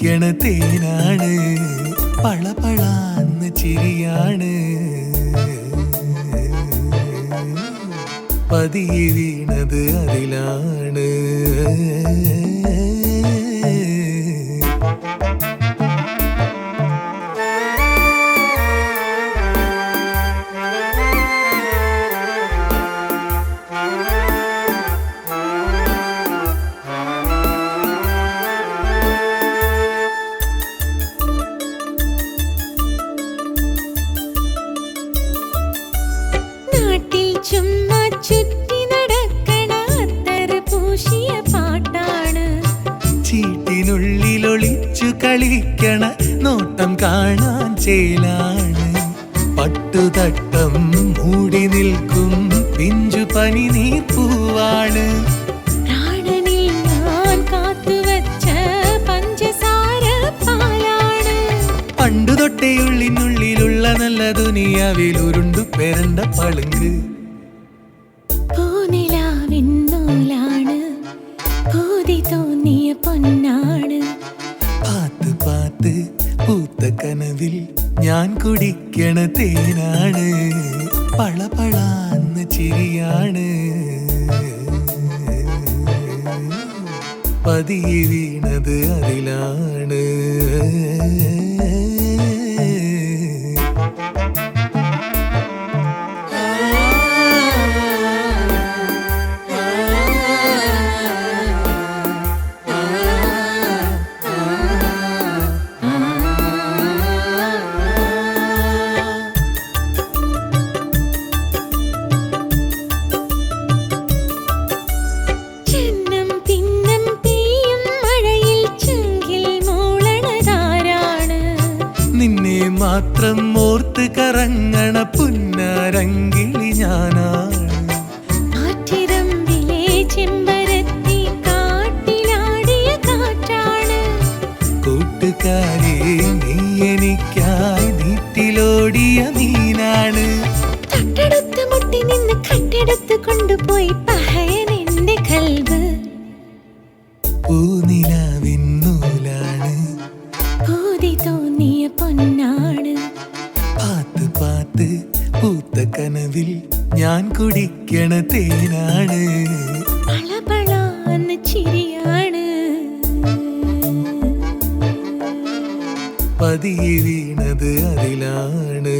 കുടിക്കണ തേനാണ്, പളപളാന്ന് ചിരിയാണ്, പതിയെ വീണത് അതിലാണ്. ചുമ്മാ ചുറ്റി നടക്കണ അത്തറ് പൂശിയ പാട്ടാണ്, ചീട്ടിനുള്ളിലൊളിച്ചു കളിക്കണ നോട്ടം കാണാൻ ചേലാണ്, പട്ടുതട്ടം മൂടി നിൽക്കും പിഞ്ചു പനി നീർപ്പൂവാണ്, പ്രാണനിൽ ഞാൻ കാത്തുവച്ച പഞ്ചസാര പാലാണ്, പണ്ടു തൊട്ടേ ഉള്ളിനുള്ളിലുള്ള നല്ല ദുനിയാവിൽ ഉരുണ്ടു പെരണ്ട പളുങ്ക്. പൂനിലാവിന്നൂലാണ്, പൂതി തോന്നിയ പൊന്നാണ്, പാത്ത് പാത്ത് പൂത്ത കനവിൽ ഞാൻ കുടിക്കണ തേനാണ്, പളപളാന്ന് ചിരിയാണ്, പതിയെ വീണത് അതിലാണ്. നിന്നെ മാത്രം ഓർത്ത് കറങ്ങണ പുന്നാരങ്കിളി ഞാനാണ്, ആറ്റിരമ്പിലെ ചെമ്പരത്തി കാട്ടിലാടിയ കാറ്റാണ്, കൂട്ടുകാരെ നീ എനിക്കായി നീറ്റിലോടിയ മീനാണ്, തൊട്ടടുത്ത് മുട്ടി നിന്ന് കട്ടെടുത്ത് കൊണ്ടുപോയി പഹയൻ എന്റെ കൽബ്. പൂനിലാവിന്നൂലാണ്, പൂതി തോന്നിയ പൊന്നാണ്, പാത്ത് പാത്ത് പൂത്ത കനവിൽ ഞാൻ കുടിക്കണ തേനാണ്, പളപളാന്ന് ചിരിയാണ്, പതിയെ വീണത് അതിലാണ്.